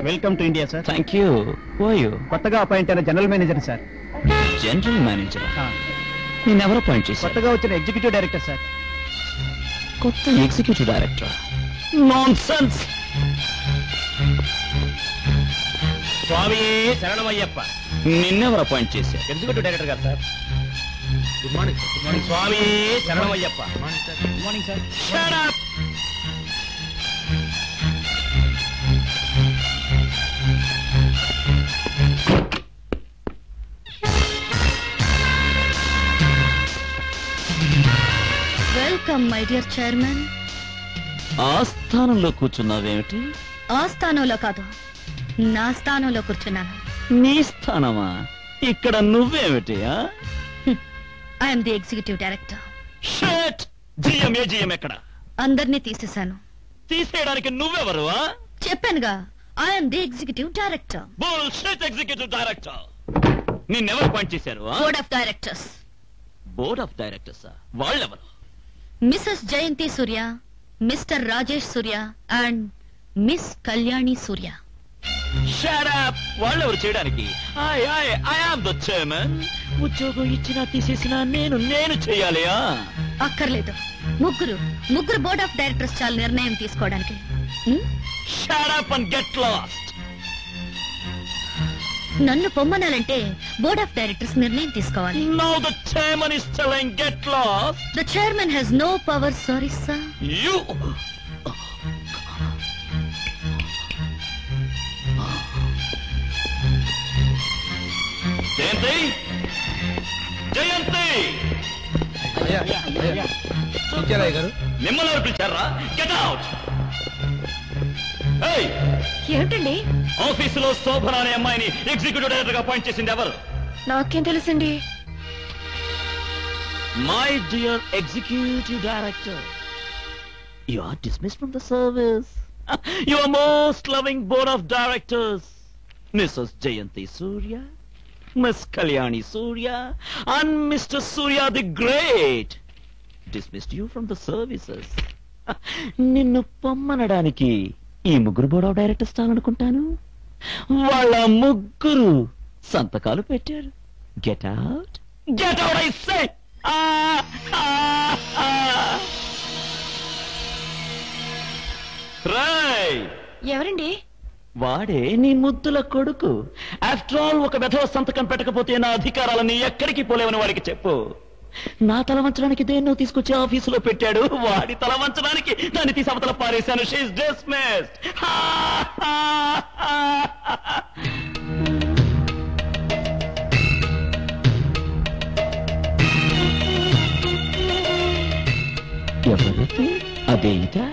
Welcome to India sir. Thank you. కొత్తగా appoint అయిన general manager sir. General manager? నేను ఎవరు అపాయింట్ చేశారు? కొత్తగా వచ్చిన ఎగ్జిక్యూటివ్ డైరెక్టర్ సార్. కొత్త ఎగ్జిక్యూటివ్ డైరెక్టర్? నాన్సెన్స్. స్వామి శరణమయ్యప్ప. నిన్నెవరు అపాయింట్ చేశారు? ఎగ్జిక్యూటివ్ డైరెక్టర్ గారు sir. Good morning. Good morning. Swami శరణమయ్యప్ప. Good morning sir. Shut up! Welcome my dear chairman. ఆ స్థానంలో కూర్చున్నావేమిటి? ఆ స్థానంలో కాదు, నా స్థానంలో కూర్చున్నాను. నీ స్థానమా? ఇక్కడ నువ్వేమిటి? I'm the executive director. Shut! GM ఎక్కడ? అందరినీ తీసేశాను. తీసేయడానికి నువ్వెవరు? చెప్పానుగా, I'm the executive director. Bullshit executive director. నిన్నెవరు అపాయింట్ చేశారు? Board of directors. Board of directors? వాళ్ళెవరు? Mrs Jayanthi Surya, Mr Rajesh Surya and Miss Kalyani Surya. Shut up! వాళ్ళెవరు చేయడానికి? I am the chairman. ఉద్యోగం ఇచ్చినా తీసేసినా నేను చేయాలి. అక్కర్లేదు. ముగ్గురు బోర్డ్ ఆఫ్ డైరెక్టర్స్ చాలా నిర్ణయం తీసుకోవడానికి. Shut up and get lost. నన్ను పొమ్మనాలంటే బోర్డ్ ఆఫ్ డైరెక్టర్స్ నిర్ణయం తీసుకోవాలి. Now the chairman is telling get lost. The chairman has no power, sorry sir. You. జయంతి మిమ్మల్ని ఎవరు పిలిచారా? Get out. ఏమిటండి? ఆఫీసులో శోభన అనే అమ్మాయిని ఎగ్జిక్యూటివ్ డైరెక్టర్ గా అపాయింట్ చేసింది ఎవరు? నాకేం తెలుసండి. My dear executive director, you are dismissed from the service. Your most loving board of directors, Mrs Jayanthi Surya, Miss Kalyani Surya and Mr. Surya the Great dismissed you from the services. నిన్ను పొమ్మనడానికి ఈ ముగ్గురు board of directors తాలనుకుంటాను. వాళ్ళ ముగ్గురు సంతకాలు పెట్టారు. Get out I say. ఎవరండి? వాడే నీ ముద్దుల కొడుకు. ఆఫ్టర్ ఆల్ ఒక వెధవ సంతకం పెట్టకపోతే నా అధికారాలని ఎక్కడికి పోలేవని వాడికి చెప్పు. నా తల వంచడానికి దేన్నో తీసుకొచ్చి ఆఫీసులో పెట్టాడు. వాడి తల వంచడానికి దాన్ని తీసి అవతల పారేశాను. She is dismissed. ఎవరికి అదే ఇదా?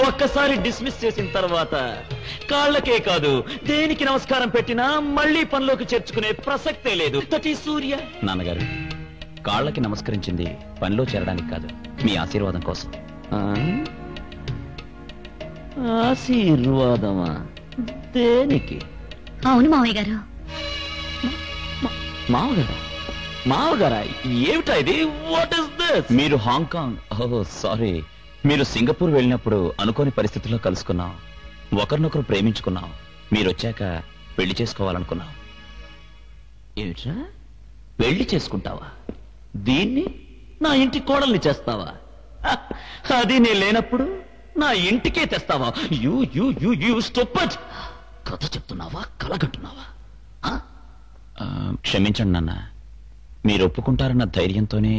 ఒక్కసారి డిస్మిస్ చేసిన తర్వాత కాళ్ళకే కాదు దేనికి నమస్కారం పెట్టినా మళ్ళీ పనిలోకి చేర్చుకునే ప్రసక్తే లేదు. దట్ ఈజ్ సూర్య. నాన్నగారు, కాళ్ళకి నమస్కరించింది పనిలో చేరడానికి కాదు, మీ ఆశీర్వాదం కోసం. ఆశీర్వాదమా? దేనికి? అవును మావయ్య గారు. మావగారా? ఏమిటా ఇది? What is this? మీరు హాంకాంగ్, ఓ సారీ, మీరు సింగపూర్ వెళ్ళినప్పుడు అనుకోని పరిస్థితుల్లో కలుసుకున్నాం. ఒకరినొకరు ప్రేమించుకున్నాం. మీరొచ్చాక పెళ్లి చేసుకోవాలనుకున్నాం. ఏమిట్రా, పెళ్లి చేసుకుంటావా? దీన్ని నా ఇంటి కోడల్ని చేస్తావా? అది నేను లేనప్పుడు నా ఇంటికే తెస్తావా? You you you you stupid. కథ చెప్తున్నావా, కలగంటున్నావా? క్షమించండి నాన్న, మీరు ఒప్పుకుంటారన్న ధైర్యంతోనే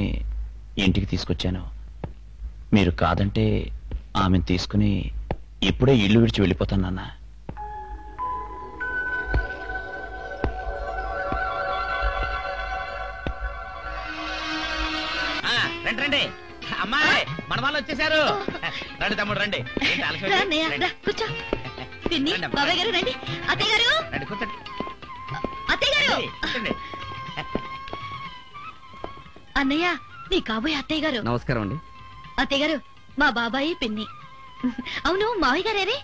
ఇంటికి తీసుకొచ్చాను. మీరు కాదంటే ఆమెను తీసుకుని ఇప్పుడే ఇల్లు విడిచి వెళ్ళిపోతాను నాన్న. రండి అమ్మాయి, మన వాళ్ళు వచ్చేసారు. రండి తమ్ముడు, రండి. కూర్చో. బాబాయ్ గారు రండి. అత్తయ్య గారు రండి, కూర్చోండి. అత్తయ్య గారు. అన్నయ్య, నీ కాబోయే అత్తయ్య గారు. నమస్కారం అండి. అత్తయ్య గారు, మా బాబాయి పిన్ని. అవును, మావయ్య గారే?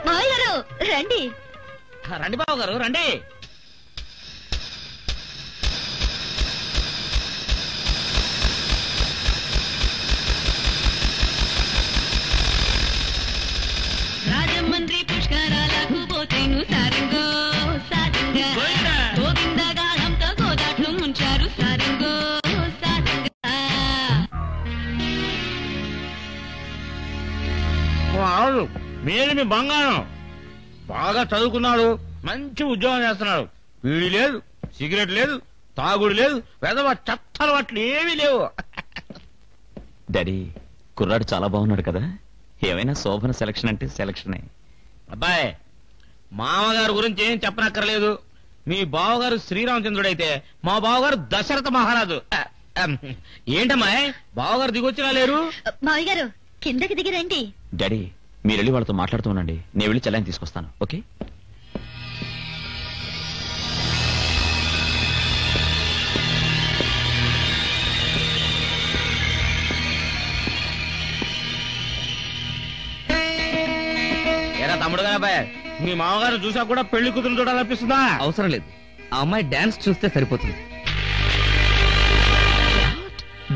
మావయ్య గారు రండి. రండి బాబు గారు, రండి. ముంచారు సారంగో సారంగా గోవిందగాలంతో గోదాట్లు ముంచారు సారంగో సారంగా. మీరు మీ బంగారం బాగా చదువుకున్నాడు, మంచి ఉద్యోగం చేస్తున్నాడు. వీడి లేదు, సిగరెట్ లేదు, తాగుడు లేదు, వెదవ చెత్త అలవాట్లు ఏమీ లేవు. డాడీ కుర్రాడు చాలా బాగున్నాడు కదా. ఏమైనా శోభన సెలక్షన్ అంటే సెలక్షనే. అబ్బాయి, మామగారు గురించి ఏం చెప్పనక్కర్లేదు. మీ బావగారు శ్రీరామచంద్రుడైతే మా బావగారు దశరథ మహారాజు. ఏంటమ్మా బావగారు దిగొచ్చినా లేరు? మావి గారు కిందకి దిగి రండి. డాడీ మీరు వెళ్ళి వాళ్ళతో మాట్లాడుతూ ఉండండి, నేను వెళ్ళి చెల్లాయిని తీసుకొస్తాను. ఓకే? ఏరా తమ్ముడు గారు, అబ్బాయి మీ మామగారు చూసా కూడా పెళ్లి కూతురు చూడాలనిపిస్తుందా? అవసరం లేదు, ఆ అమ్మాయి డాన్స్ చూస్తే సరిపోతుంది.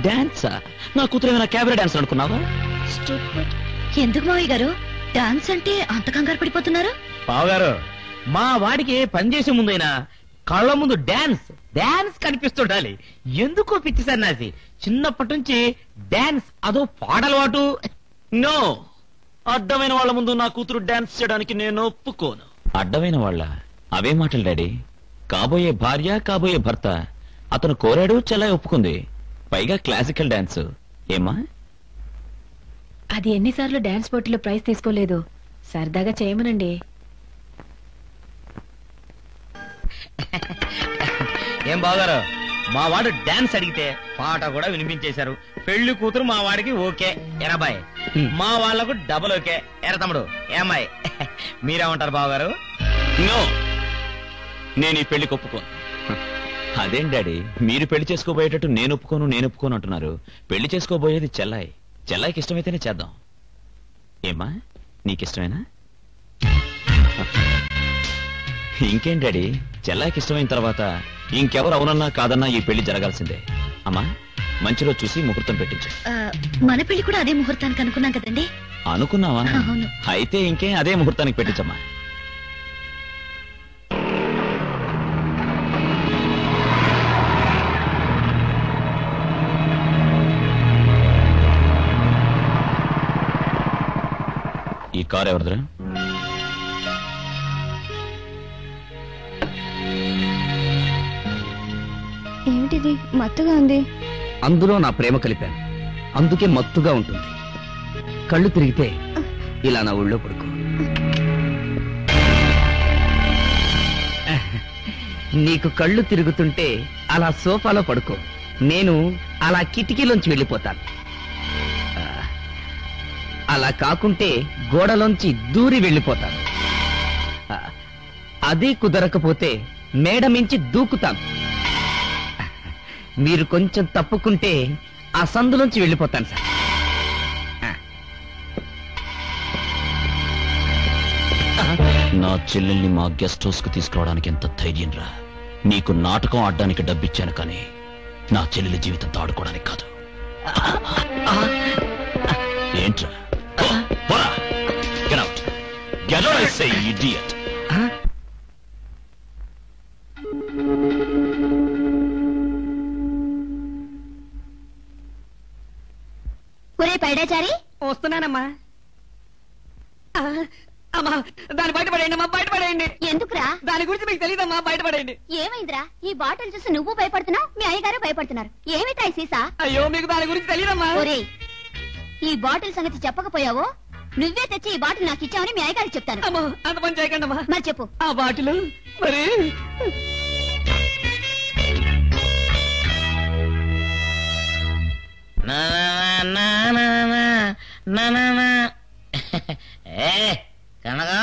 డాన్సా? నా కూతురు ఏమైనా క్యాబరే డాన్స్ అనుకున్నావా? ఎందుకు మావి గారు డాన్స్ అంటే అంత కంగారు పడిపోతున్నారు? బావగారు, మా వాడికి పనిచేసే ముందైనా కళ్ళ ముందు డాన్స్ డాన్స్ కనిపిస్తుండాలి. ఎందుకో పిచ్చి సన్నాసి, చిన్నప్పటి నుంచి డాన్స్ అదో పాటలవాటు. నో, అడ్డమైన వాళ్ళ ముందు నా కూతురు డాన్స్ చేయడానికి నేను ఒప్పుకోను. అడ్డమైన వాళ్ళ? అవే మాటలు డాడీ. కాబోయే భార్య, కాబోయే భర్త. అతను కోరాడు, చెల్లాయి ఒప్పుకుంది. పైగా క్లాసికల్ డాన్స్. ఏమా? అది ఎన్నిసార్లు డాన్స్ పోటీలో ప్రైజ్ తీసుకోలేదు. సరదాగా చేయమనండి. ఏం బావగారు, మా వాడు డాన్స్ అడిగితే పాట కూడా వినిపించేశారు. పెళ్లి కూతురు మా వాడికి ఓకే. ఎరాబాయ్, మా వాళ్లకు డబుల్ ఓకే. ఎరా తమ్ముడు, ఏమ్మాయి మీరేమంటారు బావగారు? నో, నేను ఈ పెళ్లికి ఒప్పుకోను. అదేం డాడీ, మీరు పెళ్లి చేసుకోబోయేటట్టు నేను ఒప్పుకోను అంటున్నారు. పెళ్లి చేసుకోబోయేది చెల్లాయి. చెల్లాయికి ఇష్టమైతేనే చేద్దాం. ఏమ్మా, నీకిష్టమేనా? ఇంకేం డాడీ, చెల్లాయికి ఇష్టమైన తర్వాత ఇంకెవరు అవునన్నా కాదన్నా ఈ పెళ్లి జరగాల్సిందే. అమ్మా, మంచి రోజు చూసి ముహూర్తం పెట్టించు. మన పెళ్లి కూడా అదే ముహూర్తానికి అనుకున్నాం కదండి. అనుకున్నావా? అవును. అయితే ఇంకేం అదే ముహూర్తానికి పెట్టించమ్మా. ఈ కారు ఎవరిదిరా? ఏమిటిది మత్తుగా ఉంది? అందులో నా ప్రేమ కలిపాను, అందుకే మత్తుగా ఉంటుంది. కళ్ళు తిరిగితే ఇలా నా ఒళ్ళో పడుకో. నీకు కళ్ళు తిరుగుతుంటే అలా సోఫాలో పడుకో, నేను అలా కిటికీలోంచి వెళ్ళిపోతాను. అలా కాకుంటే గోడలోంచి దూరి వెళ్ళిపోతాను. అది కుదరకపోతే మేడ మించి దూకుతాను. మీరు కొంచెం తప్పుకుంటే ఆ సందులోంచి వెళ్ళిపోతాను సార్. నా చెల్లెల్ని మా గెస్ట్ హౌస్ కు తీసుకురావడానికి ఎంత ధైర్యం రా? నీకు నాటకం ఆడడానికి డబ్బిచ్చాను కానీ నా చెల్లెలి జీవితంతో ఆడుకోవడానికి కాదు. ఏంట్రా? Get out. Get out, I say, idiot. ఒరే పైడాచారి, వస్తున్నానమ్మా. అమ్మా, దాన్ని బయటపడేయండి అమ్మా, బయటపడేయండి. ఎందుకురా? దాని గురించి మీకు తెలియదమ్మా, బయటపడేయండి. ఏమైందిరా? ఈ బాటిల్ చూసి నువ్వు భయపడుతున్నావు, మీ అయ్యగారు భయపడుతున్నారు. ఏమిటా ఈ సీసా? అయ్యో, మీకు దాని గురించి తెలియదమ్మా. ఒరే, ఈ బాటిల్ సంగతి చెప్పకపోయావో నువ్వే తెచ్చి ఈ బాటిల్ నాకు ఇచ్చావని మీ అయ్యగారికి చెప్తాను. అమ్మా, అంత పని చేయకండి అమ్మా. మరి చెప్పు. ఆ బాటిల్ మరి కనగా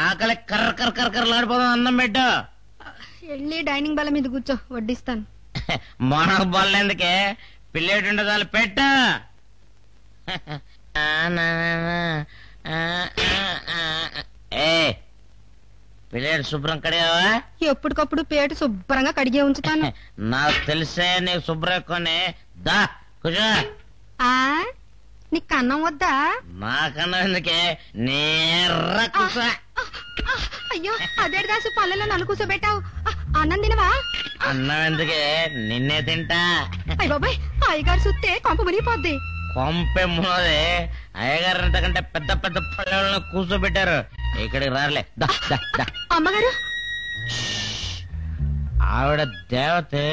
ఆకలి కర్ర కర్ర కర్ర కర్రలాడిపోదాం. అన్నం పెట్టు. వెళ్ళి డైనింగ్ బల్ల మీద కూర్చో, వడ్డిస్తాను. మనకు బల్లెందుకే, పిల్లేటుండే చాలు పెట్టు. పిల్లేడు శుభ్రం కడిగావా? ఎప్పటికప్పుడు పేట శుభ్రంగా కడిగే ఉంచుతాను. నాకు తెలిసే నీకు శుభ్రం ఎక్కువని. దా కూర్చో. నీకు కన్నం వద్దా? నాకన్నా ఎందుకే నేర్ర కూస. అయ్యో అదేడు దాసు పల్లెలో నన్ను కూర్చోబెట్టావు. అన్నం తినవా? అన్నం ఎందుకే నిన్నే తింటా. అయ్య బాబాయ్ అయ్యగారు చూస్తే కొంప మునిగిపోద్ది. కొంపెమ్మదే అయ్యగారు అంతకంటే పెద్ద పెద్ద పల్లెలను కూర్చోబెట్టారు. ఇక్కడికి రాలే. అమ్మగారు ఆవిడ దేవతే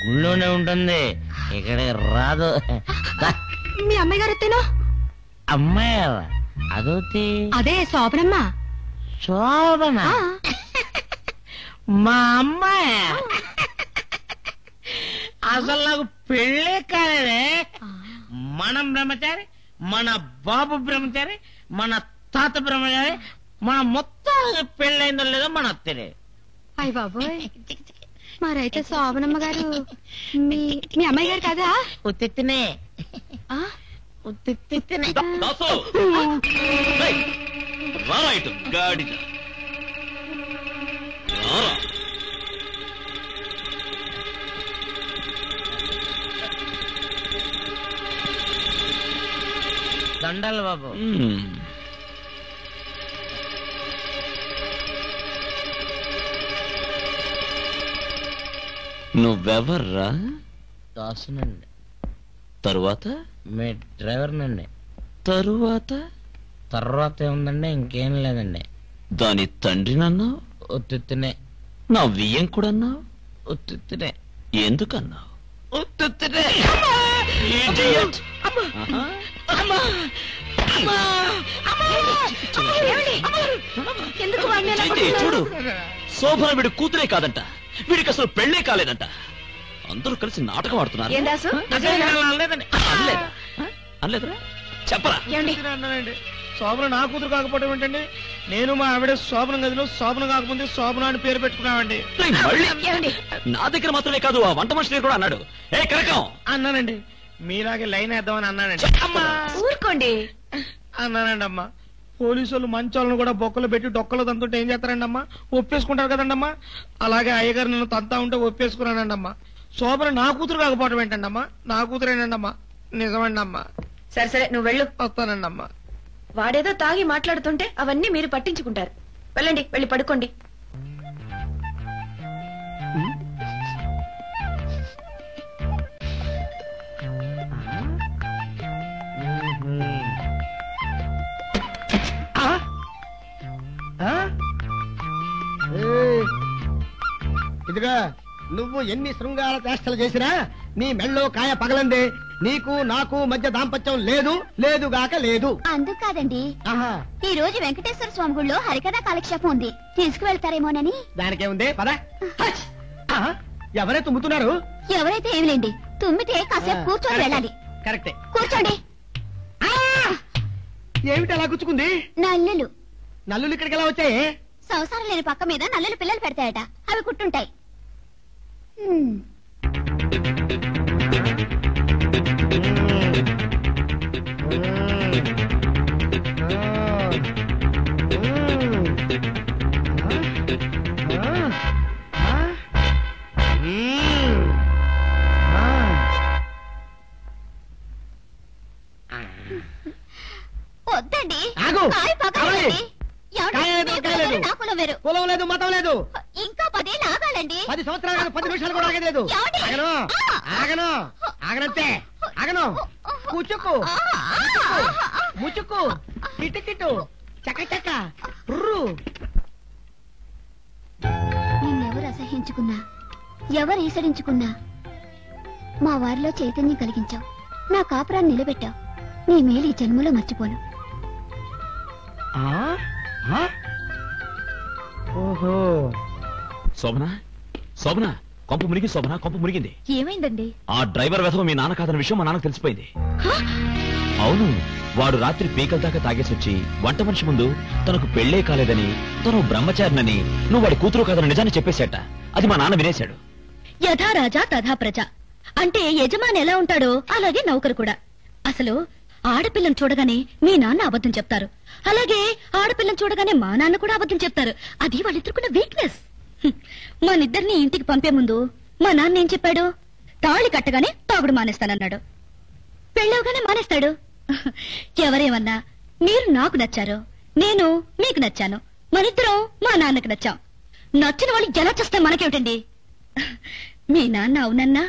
గుళ్ళోనే ఉంటుంది, ఇక్కడికి రాదు. మీ అమ్మాయి గారు వస్తేనో? అమ్మాయి అదోతి అదే శోభనమ్మ. శోభన మా అమ్మాయి. అసలు నాకు పెళ్ళే కాలేదే. మనం బ్రహ్మచారి, మన బాబు బ్రహ్మచారి, మన తాత బ్రహ్మచారి, మన మొత్తం పెళ్ళైందో లేదో మన తెలియదు. అయ్య బాబోయ్ మరైతే శోభనమ్మ గారు మీ అమ్మాయి గారు కదా? ఉత్తినే ఉత్తినే. దాసు రారా ఇటు గాడిద రారా. దండాలు బాబు. నువ్వెవర్రా? దాసునండి. తరువాత? మీ డ్రైవర్ నండి. తరువాత? తర్వాత ఏముందండి, ఇంకేం లేదండి. దాని తండ్రి నన్నావు? ఉత్తినే. నా వియ్యం కూడా అన్నావు? ఉత్తినే. ఎందుకన్నావు? ఉత్తినే. చూడు, శోభన వీడి కూతురే కాదంట, వీడికి అసలు పెళ్లే కాలేదంట. అందరూ కలిసి నాటకం ఆడుతున్నారు. అనలేదురా? చెప్పరా? అన్నానండి. శోభన నా కూతురు కాకపోవడం ఏంటండి? నేను మా ఆవిడ శోభన గదిలో శోభన కాకముందే శోభన అని పేరు పెట్టుకున్నామండి. నా దగ్గర మాత్రమే కాదు, ఆ వంట మనిషిని కూడా అన్నాడు. ఏ కరకం అన్నానండి. మీలాగే లైన్ వేద్దామని అన్నానండి. ఊరుకోండి అన్నానండి అమ్మా. పోలీసు వాళ్ళు మంచోళ్ళను కూడా బొక్కలు పెట్టి డొక్కలు తంతుంటే ఏం చేస్తారండి అమ్మా? ఒప్పేసుకుంటారు కదండి అమ్మా. అలాగే అయ్యగారు నన్ను తంతా ఉంటే ఒప్పేసుకున్నానండి అమ్మా. శోభన నా కూతురు కాకపోవడం ఏంటండి అమ్మా? నా కూతురేనండి అమ్మా. నిజమండి అమ్మా. సరే సరే నువ్వు వెళ్ళు. వస్తానండి అమ్మా. వాడేదో తాగి మాట్లాడుతుంటే అవన్నీ మీరు పట్టించుకుంటారు. వెళ్ళండి, వెళ్ళి పడుకోండి. ఇదిగా నువ్వు ఎన్ని శృంగార చేష్టలు చేసినా నీ మెళ్ళో కాయ పగలందే. నీకు నాకు మధ్య దాంపత్యం లేదు, లేదుగాక లేదు. అందుకు కాదండి, ఈ రోజు వెంకటేశ్వర స్వామి గుళ్ళో హరికథా కాలక్షేపం ఉంది, తీసుకువెళ్తారేమోనని. దానికేముంది పద. ఎవరే తుమ్ముతున్నారు? ఎవరైతే ఏమిలేండి, తుమ్మితే కాసేపు కూర్చొని వెళ్ళాలి. కరెక్టే. కూర్చోండి. ఏమిటి అలా గుచ్చుకుంది? నల్లులు. నల్లులు ఇక్కడికి ఎలా వచ్చాయి? సంసారం లేని పక్క మీద నల్లులు పిల్లలు పెడతాయట, అవి కుట్టుంటాయి. వద్దండి, కాయ పక్కనండి. కులం లేదు, మతం లేదు. ఇంకా 10 ఏళ్ళు ఆగాలండి. 10 సంవత్సరాలు కాదు, 10 నిమిషాలు కూడా ఆగలేదు. ఆగను ఆగను ఆగనంతే. ఆగను. కూచుకు ముచుకు కిటుకిటు చకచక నిన్నెవరు అసహించుకున్నా, ఎవరు ఈసడించుకున్నా మా వారిలో చైతన్యం కలిగించావు. నా కాపురాన్ని నిలబెట్టావు. నీ మేలు ఈ జన్మలో మర్చిపోను. ఓహో. శోభన, శోభన, కొంప మునిగి. శోభన, కొంప మునిగింది. ఏమైందండి? ఆ డ్రైవర్ వెధవ మీ నాన్న కాదన్న విషయం మా నాన్నకు తెలిసిపోయింది. అవును, వాడు రాత్రి పీకల దాకా తాగేసి వచ్చి వంట మనిషి ముందు తనకు పెళ్లే కాలేదని, తను బ్రహ్మచారినని, నువ్వు వాడి కూతురు కాదన్న నిజాన్ని చెప్పేశాట. అది మా నాన్న వినేశాడు. యథా రాజా తథా ప్రజ అంటే యజమాని ఎలా ఉంటాడో అలాగే నౌకరు కూడా. అసలు ఆడపిల్లను చూడగానే మీ నాన్న అబద్ధం చెప్తారు, అలాగే ఆడపిల్లను చూడగానే మా నాన్న కూడా అబద్ధం చెప్తారు. అది వాళ్ళిద్దరుకున్న వీక్నెస్. మనిద్దరిని ఇంటికి పంపే ముందు మా నాన్న ఏం చెప్పాడు? తాళి కట్టగానే తాగుడు మానేస్తానన్నాడు, పెళ్ళవగానే మానేస్తాడు. ఎవరేమన్నా మీరు నాకు నచ్చారు, నేను మీకు నచ్చాను, మనిద్దరం మా నాన్నకి నచ్చాం. నచ్చిన వాళ్ళు ఎలా చేస్తే మనకేమిటండి? మీ నాన్న అవునన్నా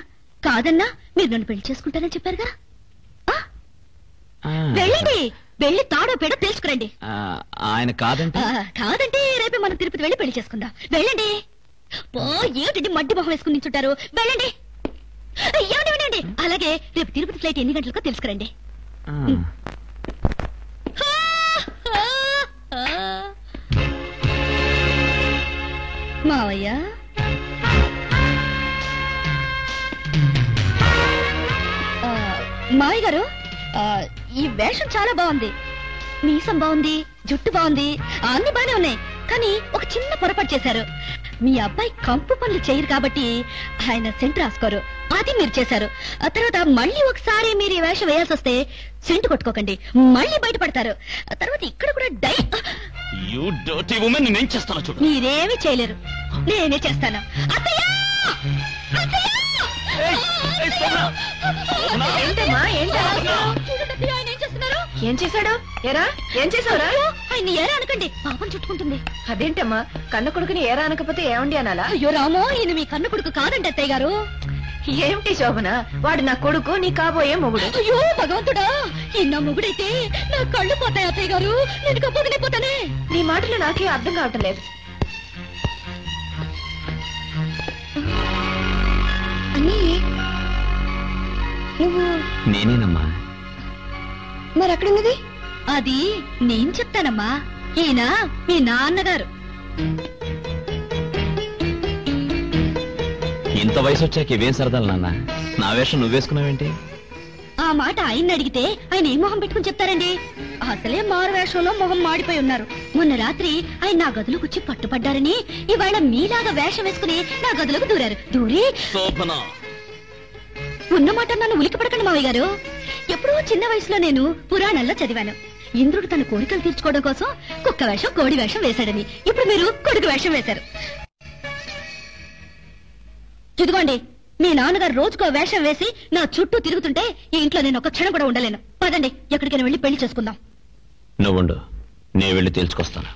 కాదన్నా మీరు నన్ను పెళ్లి చేసుకుంటానని చెప్పారుగా. వెళ్ళండి, వెళ్ళి తాడో పేడో తెలుసుకురండి. ఆయన కాదంటే కాదంటే రేపే మనం తిరుపతి వెళ్ళి పెళ్లి చేసుకుందాం. వెళ్ళండి. ఓ ఏమిటండి మడ్డి మొహం వేసుకుని నించుంటారు? వెళ్ళండి. ఏమండి, అలాగే రేపు తిరుపతి ఫ్లైట్ ఎన్ని గంటలకో తెలుసుకురండి. మావయ్య, మావయ్య గారు, ఈ వేషం చాలా బాగుంది. మీసం బాగుంది, జుట్టు బాగుంది, అన్ని బానే ఉన్నాయి. కానీ ఒక చిన్న పొరపాటు చేశారు. మీ అబ్బాయి కంపు పనులు చేయరు కాబట్టి ఆయన సెంట్ రాసుకోరు, అది మీరు చేశారు. ఆ తర్వాత మళ్ళీ ఒకసారి మీరు ఈ వేషం వేయాల్సి వస్తే సెంట్ కొట్టుకోకండి, మళ్ళీ బయటపడతారు. ఆ తర్వాత ఇక్కడ కూడా నేనేం చేస్తాను చూడు. మీరేమీ చేయలేరు, నేనే చేస్తాను. అత్తయ్య! అత్తయ్య! ఏంటమ్మా ఏంటా చూడండి, ఆయన ఏం చేస్తున్నారు? ఏం చేశాడు? ఏరా ఏం చేసావురా? ఆయన ఏరా అనకండి, పాపం చుట్టుకుంటుంది. అదేంటమ్మా కన్న కొడుకుని ఏరా అనకపోతే ఏమండి అనాలా? అయ్యో రామో, ఈయన మీ కన్న కొడుకు కాదండి అత్తయ్య గారు. ఏమిటి శోభన, వాడు నా కొడుకు, నీ కాబోయే మొగుడు. అయ్యో భగవంతుడా, ఈయన నా మొగుడైతే నా కళ్ళు పోతాయి అత్తయ్య గారు, నేను కప్పొదిలేపోతానే. నీ మాటలు నాకే అర్థం కావటం లేదు. నువ్వు నేనేనమ్మా. మరి అక్కడున్నది? అది నేను చెప్తానమ్మా, ఈయన మీ నాన్నగారు. ఇంత వయసు వచ్చాక ఇవేం సరదాలు నాన్న? నా వేషం నువ్వేసుకున్నావేంటి? ఆ మాట ఆయన్ని అడిగితే ఆయన ఏ మొహం పెట్టుకుని చెప్తారండి? అసలే మారు వేషంలో మొహం మాడిపోయి ఉన్నారు. మొన్న రాత్రి ఆయన నా గదిలోకి వచ్చి పట్టుపడ్డారని ఇవాళ మీలాగా వేషం వేసుకుని నా గదిలోకి దూరారు. దూరి ఉన్నమాట నన్ను ఉలికి పడకండి మావయ్య గారు. ఎప్పుడో చిన్న వయసులో నేను పురాణాల్లో చదివాను, ఇంద్రుడు తన కోరికలు తీర్చుకోవడం కోసం కుక్క వేషం కోడి వేషం వేశాడని. ఇప్పుడు మీరు కొడుకు వేషం వేశారు. ఇదిగోండి, మీ నాన్నగారు రోజుకో వేషం వేసి నా చుట్టూ తిరుగుతుంటే ఈ ఇంట్లో నేను ఒక క్షణం కూడా ఉండలేను. పదండి, ఎక్కడికైనా వెళ్ళి పెళ్లి చేసుకుందాం. నువ్వుండు, నేను వెళ్ళి తేల్చుకొస్తాను.